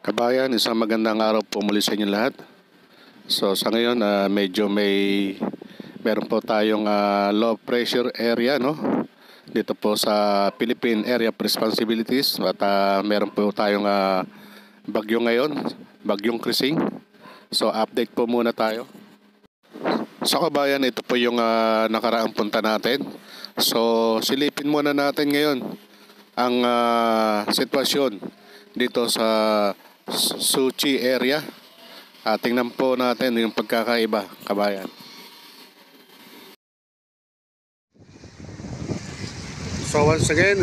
Kabayan, isang magandang araw po muli sa inyo lahat. So sa ngayon medyo meron po tayong low pressure area, no? Dito po sa Philippine Area of Responsibilities at meron po tayong bagyo ngayon, bagyong Krising. So update po muna tayo. So kabayan, ito po yung nakaraang punta natin. So silipin muna natin ngayon ang sitwasyon dito sa Suchi area. Tingnan po natin yung pagkakaiba, kabayan. So once again,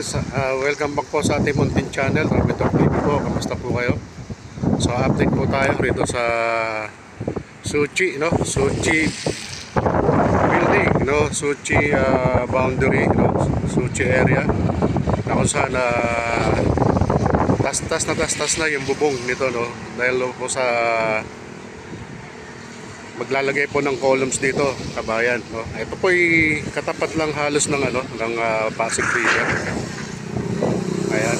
welcome back po sa ating munting channel, Rabitor TV po. Kamusta po kayo? So update po tayo rito sa Suchi, no? Suchi building, no? Suchi boundary, no? Suchi area na kung saan tastas na yung bubong nito, no? Dahil po sa maglalagay po ng columns dito, kabayan, no? Ito po ay katapat lang halos ng ng Pasig River. Ayan.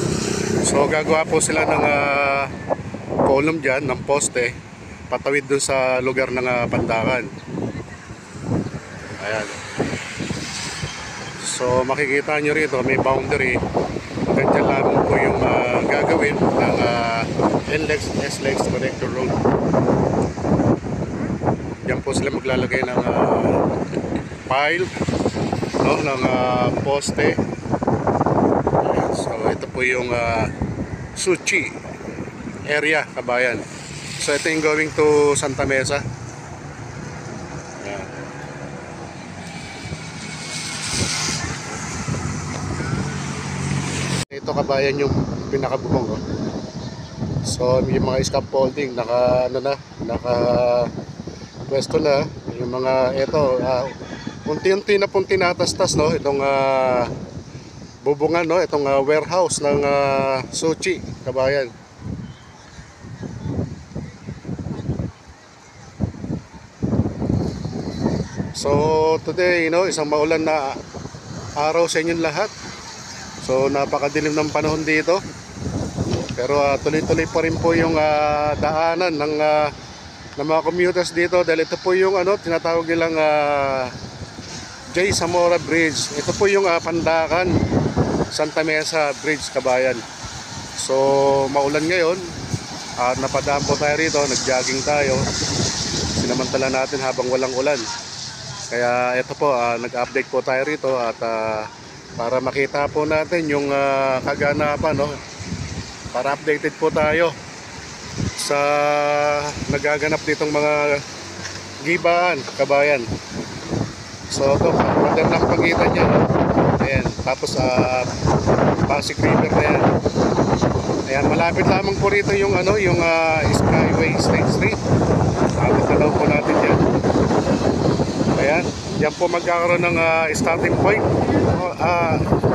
So gagawa po sila ng column diyan, ng poste patawid dun sa lugar ng Pandakan. Ayan. So makikita nyo rito may boundary. Ganyan lamang po yung gagawin ng NLEX SLEX Connector Road. Yan po sila maglalagay ng pile, no, ng poste. Ayan. So ito po yung Suchi area, kabayan. So ito yung going to Santa Mesa. Ayan. Ito, kabayan, yung pinakabubong, oh. So yung mga scaffolding naka pwesto na. Yung mga ito unti-unti na pong tinatastas, no, itong bubungan, no, itong warehouse ng Suchi, kabayan. So today, isang maulan na araw sa inyong lahat. So napakadilim ng panahon dito. Pero tuloy-tuloy pa rin po yung daanan ng mga commuters dito, dahil ito po yung tinatawag nilang J. Zamora Bridge. Ito po yung Pandakan Santa Mesa Bridge, kabayan. So maulan ngayon at napadaan po tayo rito, nag-jogging tayo. Sinamantala natin habang walang ulan. Kaya ito po, nag-update po tayo rito at para makita po natin yung kaganapan, no? Para updated po tayo sa nagaganap ditong mga gibaan, kabayan. So ito, magandang pagitan niya, no? Ayan, tapos Pasig River na yan. Ayan, malapit lamang po rito yung yung Skyway State Street. Tanaw po natin yan. Ayan, yan po magkakaroon ng starting point.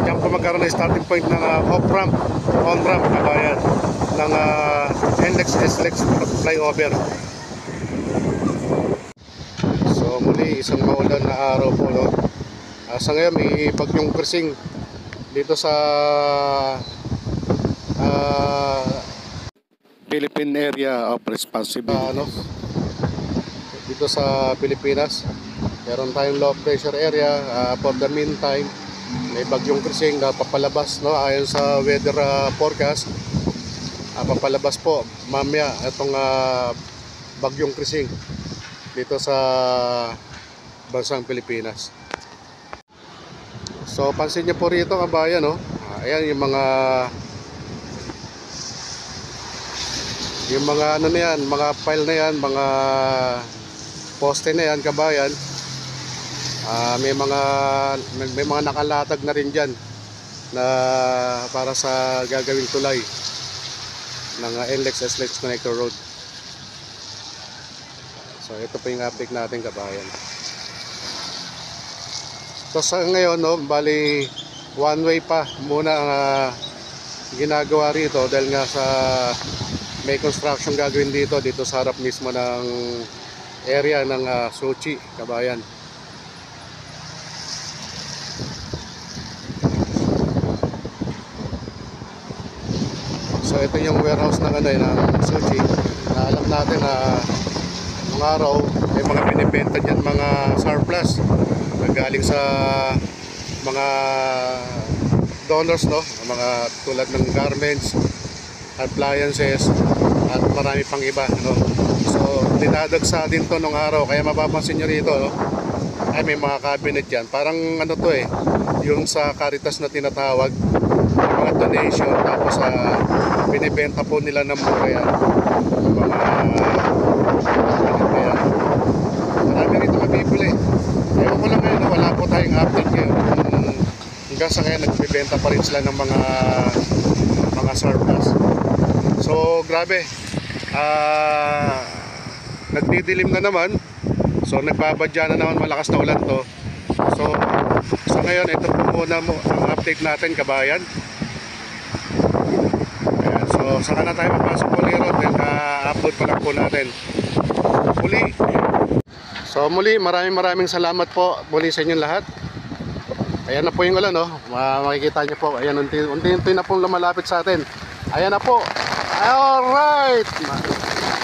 Yan po magkaroon ng starting point ng off-ramp, on-ramp, kabayan, ng NLEX SLEX flyover. So muli, isang maulan na araw po, no? Sa ngayon may bagyong Krising dito sa Philippine Area of Responsibility, dito sa Pilipinas. Meron tayong low pressure area. For the meantime, may bagyong Krising na papalabas, no, ayon sa weather forecast. Papalabas po mamaya itong bagyong Krising dito sa bansang Pilipinas. So pansin niyo po rito, kabayan, no? Ayan yung mga ano na yan, mga pile na yan, mga poste na yan, kabayan. May mga nakalatag na rin dyan na para sa gagawing tulay ng NLEX SLEX Connector Road. So ito po yung update natin, kabayan. So sa ngayon, no, bali one way pa muna ang ginagawa rito dahil nga sa may construction gagawin dito sa harap mismo ng area ng Suchi, kabayan. So ito yung warehouse ng ng sushi. Na alam natin na nung araw may mga binibenta diyan mga surplus na galing sa mga donors, no? Mga tulad ng garments, appliances at marami pang iba, no? So dinadagsa din to nung araw, kaya mapapansin nyo rito, no? Ay may mga cabinet yan, parang ano to yung sa Caritas na tinatawag, yung mga donation, tapos binibenta po nila ng mura yan, yung mga yan. Marami rito mabibili. Ewan ko lang ngayon, no? Wala po tayong update ngayon. Hanggang sa ngayon nagbibenta pa rin sila ng mga surplus. So grabe, nagdidilim na naman. So nagbabadya na naman, malakas na ulan to. So sa ngayon, ito po muna ang update natin, kabayan. Ayan, so saka na tayo mapasok po Lirot, then upload pa lang po natin muli. So muli, maraming salamat po muli sa inyong lahat. Ayan na po yung ulan, no? Makikita nyo po, ayan, unti-unti na pong lumalapit sa atin. Ayan na po. Alright,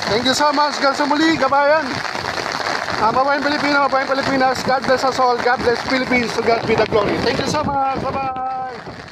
thank you so much guys, sa muli, kabayan. Mabayang Pilipino, mabayang Pilipinas, God bless us all, God bless Philippines, to God be the glory. Thank you so much, bye bye.